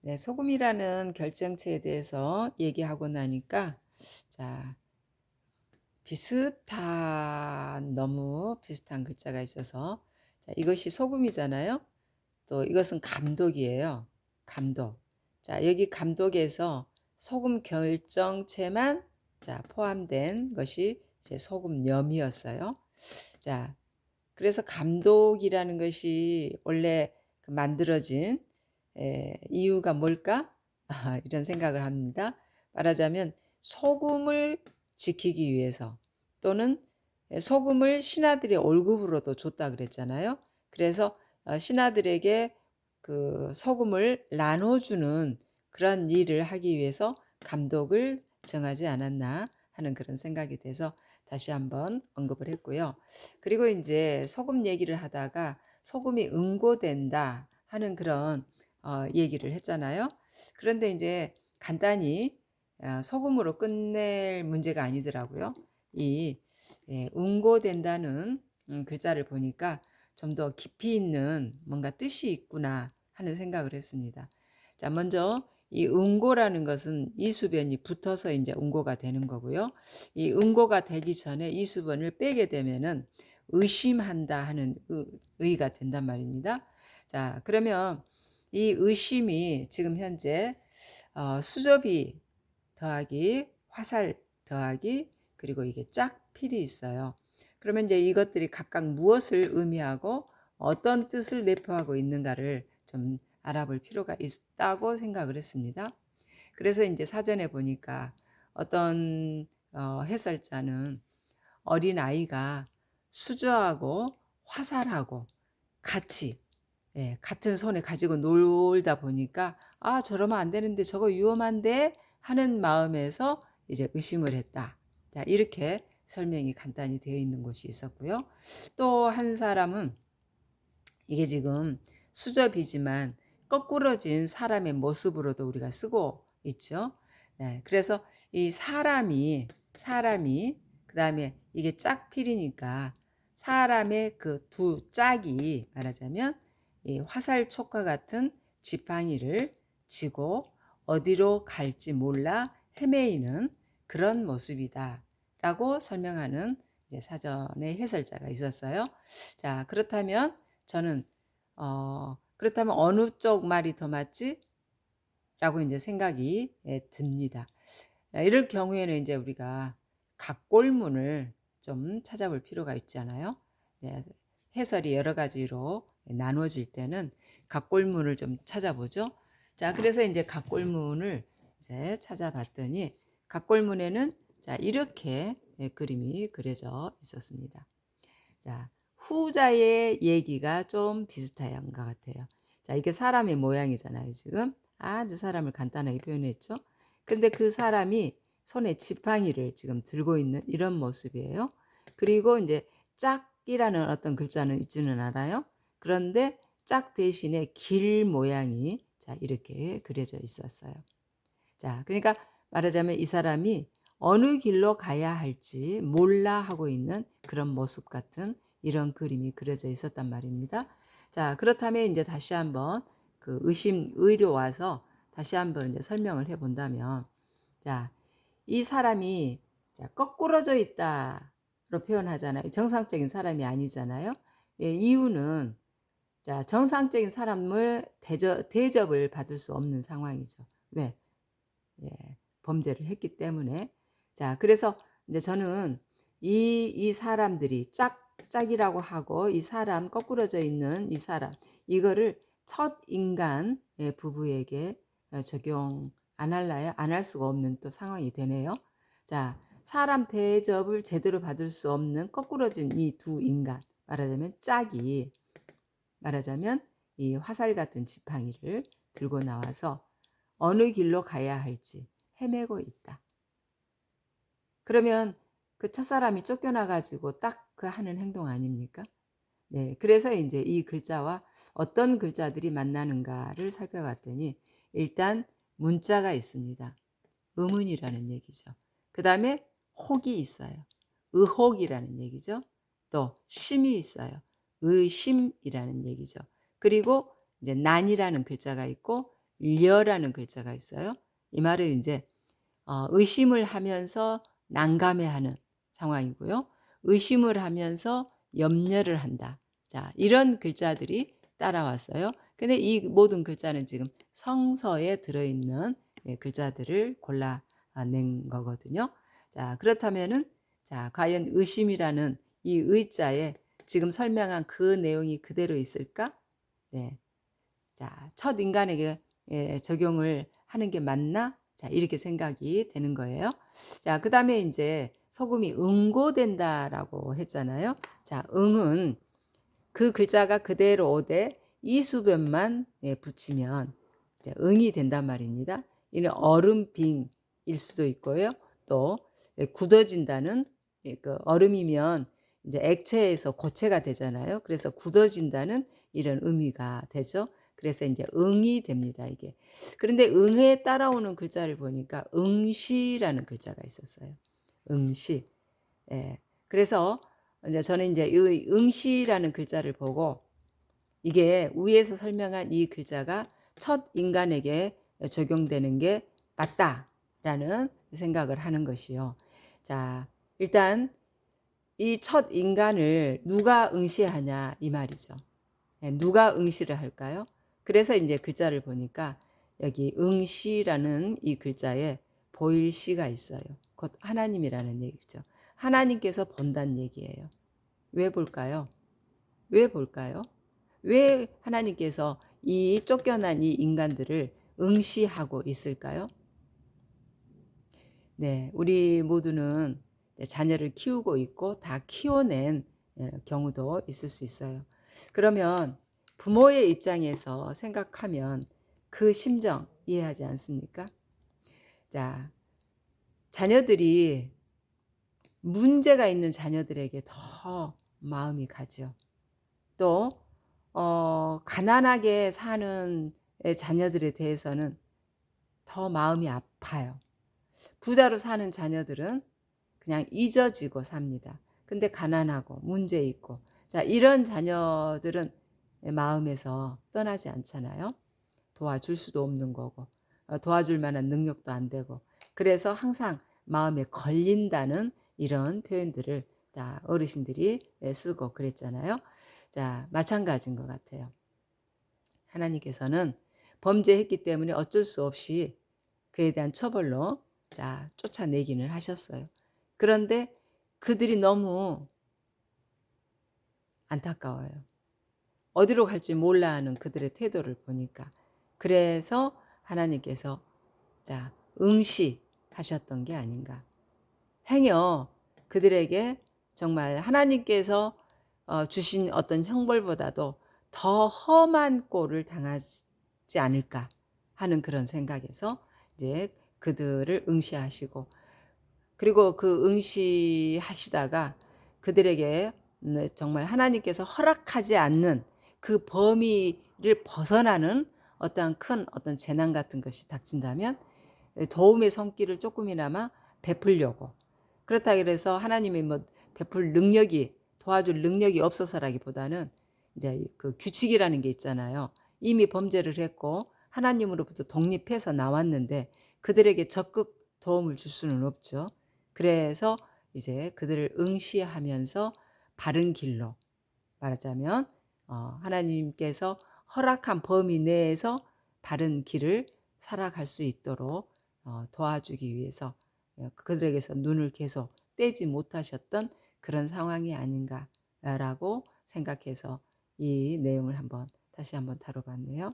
네, 소금이라는 결정체에 대해서 얘기하고 나니까 자, 너무 비슷한 글자가 있어서 자, 이것이 소금이잖아요. 또 이것은 감독이에요. 감독. 자, 여기 감독에서 소금 결정체만 자, 포함된 것이 제 소금염이었어요. 자, 그래서 감독이라는 것이 원래 그 만들어진 이유가 뭘까? 이런 생각을 합니다. 말하자면 소금을 지키기 위해서 또는 소금을 신하들의 월급으로도 줬다 그랬잖아요. 그래서 신하들에게 그 소금을 나눠주는 그런 일을 하기 위해서 감독을 정하지 않았나 하는 그런 생각이 돼서 다시 한번 언급을 했고요. 그리고 이제 소금 얘기를 하다가 소금이 응고된다 하는 그런 얘기를 했잖아요. 그런데 이제 간단히 소금으로 끝낼 문제가 아니더라고요. 이 응고된다는 글자를 보니까 좀 더 깊이 있는 뭔가 뜻이 있구나 하는 생각을 했습니다. 자, 먼저 이 응고라는 것은 이수변이 붙어서 이제 응고가 되는 거고요. 이 응고가 되기 전에 이수변을 빼게 되면은 의심한다 하는 의가 된단 말입니다. 자, 그러면 이 의심이 지금 현재 수접이 더하기 화살 더하기 그리고 이게 짝필이 있어요. 그러면 이제 이것들이 각각 무엇을 의미하고 어떤 뜻을 내포하고 있는가를 좀 알아볼 필요가 있다고 생각을 했습니다. 그래서 이제 사전에 보니까 어떤 해설자는 어린 아이가 수저하고 화살하고 같이 같은 손에 가지고 놀다 보니까 아 저러면 안 되는데 저거 위험한데 하는 마음에서 이제 의심을 했다. 자, 이렇게 설명이 간단히 되어 있는 곳이 있었고요. 또 한 사람은 이게 지금 수접이지만 거꾸러진 사람의 모습으로도 우리가 쓰고 있죠. 네, 그래서 이 사람이 그다음에 이게 짝필이니까 사람의 그 두 짝이 말하자면 이 화살촉과 같은 지팡이를 지고 어디로 갈지 몰라 헤매이는 그런 모습이다라고 설명하는 이제 사전의 해설자가 있었어요. 자, 그렇다면 저는 그렇다면 어느 쪽 말이 더 맞지? 라고 이제 생각이 듭니다. 이럴 경우에는 이제 우리가 각골문을 좀 찾아볼 필요가 있잖아요. 네, 해설이 여러 가지로 나눠질 때는 각골문을 좀 찾아보죠. 자, 그래서 이제 각골문을 이제 찾아봤더니 각골문에는 자, 이렇게 그림이 그려져 있었습니다. 자, 후자의 얘기가 좀 비슷한 것 같아요. 자, 이게 사람의 모양이잖아요, 지금. 아주 사람을 간단하게 표현했죠. 근데 그 사람이 손에 지팡이를 지금 들고 있는 이런 모습이에요. 그리고 이제 짝이라는 어떤 글자는 있지는 않아요. 그런데 짝 대신에 길 모양이 자, 이렇게 그려져 있었어요. 자, 그러니까 말하자면 이 사람이 어느 길로 가야 할지 몰라 하고 있는 그런 모습 같은 이런 그림이 그려져 있었단 말입니다. 자, 그렇다면 이제 다시 한번 그 의로 와서 다시 한번 이제 설명을 해 본다면, 자, 이 사람이 자, 거꾸러져 있다로 표현하잖아요. 정상적인 사람이 아니잖아요. 예, 이유는 자, 정상적인 사람을 대접을 받을 수 없는 상황이죠. 왜? 예, 범죄를 했기 때문에. 자, 그래서 이제 저는 이 사람들이 짝이라고 하고 이 사람 거꾸러져 있는 이 사람 이거를 첫 인간 부부에게 적용 안 할라요? 안 할 수가 없는 또 상황이 되네요. 자, 사람 대접을 제대로 받을 수 없는 거꾸러진 이 두 인간 말하자면 짝이 말하자면 이 화살 같은 지팡이를 들고 나와서 어느 길로 가야 할지 헤매고 있다. 그러면 그 첫사람이 쫓겨나 가지고 딱 그 하는 행동 아닙니까? 네, 그래서 이제 이 글자와 어떤 글자들이 만나는가를 살펴봤더니 일단 문자가 있습니다. 의문이라는 얘기죠. 그 다음에 혹이 있어요. 의혹이라는 얘기죠. 또 심이 있어요. 의심이라는 얘기죠. 그리고 이제 난이라는 글자가 있고 려라는 글자가 있어요. 이 말은 이제 의심을 하면서 난감해하는 상황이고요. 의심을 하면서 염려를 한다. 자, 이런 글자들이 따라왔어요. 근데 이 모든 글자는 지금 성서에 들어있는 글자들을 골라낸 거거든요. 자, 그렇다면은 자, 과연 의심이라는 이 의자에 지금 설명한 그 내용이 그대로 있을까? 네. 자, 첫 인간에게 적용을 하는 게 맞나? 자, 이렇게 생각이 되는 거예요. 자, 그다음에 이제 소금이 응고된다라고 했잖아요. 자, 응은 그 글자가 그대로 오되 이수변만 붙이면 이제 응이 된단 말입니다. 이는 얼음빙일 수도 있고요. 또 굳어진다는 그 얼음이면 이제 액체에서 고체가 되잖아요. 그래서 굳어진다는 이런 의미가 되죠. 그래서 이제 응이 됩니다, 이게. 그런데 응에 따라오는 글자를 보니까 응시라는 글자가 있었어요. 응시. 예. 그래서 이제 저는 이제 이 응시라는 글자를 보고 이게 위에서 설명한 이 글자가 첫 인간에게 적용되는 게 맞다라는 생각을 하는 것이요. 자, 일단 이 첫 인간을 누가 응시하냐 이 말이죠. 누가 응시를 할까요? 그래서 이제 글자를 보니까 여기 응시라는 이 글자에 보일 시가 있어요. 곧 하나님이라는 얘기죠. 하나님께서 본다는 얘기예요. 왜 볼까요? 왜 볼까요? 왜 하나님께서 이 쫓겨난 이 인간들을 응시하고 있을까요? 네, 우리 모두는 자녀를 키우고 있고 다 키워낸 경우도 있을 수 있어요. 그러면 부모의 입장에서 생각하면 그 심정 이해하지 않습니까? 자, 자녀들이 문제가 있는 자녀들에게 더 마음이 가죠. 또 가난하게 사는 자녀들에 대해서는 더 마음이 아파요. 부자로 사는 자녀들은 그냥 잊어지고 삽니다. 근데 가난하고 문제 있고 자, 이런 자녀들은 마음에서 떠나지 않잖아요. 도와줄 수도 없는 거고 도와줄 만한 능력도 안 되고 그래서 항상 마음에 걸린다는 이런 표현들을 다 어르신들이 쓰고 그랬잖아요. 자, 마찬가지인 것 같아요. 하나님께서는 범죄했기 때문에 어쩔 수 없이 그에 대한 처벌로 자, 쫓아내기는 하셨어요. 그런데 그들이 너무 안타까워요. 어디로 갈지 몰라 하는 그들의 태도를 보니까. 그래서 하나님께서 자, 응시하셨던 게 아닌가. 행여 그들에게 정말 하나님께서 주신 어떤 형벌보다도 더 험한 꼴을 당하지 않을까 하는 그런 생각에서 이제 그들을 응시하시고 그리고 그 응시하시다가 그들에게 정말 하나님께서 허락하지 않는 그 범위를 벗어나는 어떠한 큰 어떤 재난 같은 것이 닥친다면 도움의 손길을 조금이나마 베풀려고 그렇다 그래서 하나님이 뭐 베풀 능력이 도와줄 능력이 없어서라기보다는 이제 그 규칙이라는 게 있잖아요. 이미 범죄를 했고 하나님으로부터 독립해서 나왔는데 그들에게 적극 도움을 줄 수는 없죠. 그래서 이제 그들을 응시하면서 바른 길로 말하자면 하나님께서 허락한 범위 내에서 바른 길을 살아갈 수 있도록 도와주기 위해서 그들에게서 눈을 계속 떼지 못하셨던 그런 상황이 아닌가라고 생각해서 이 내용을 다시 한번 다뤄봤네요.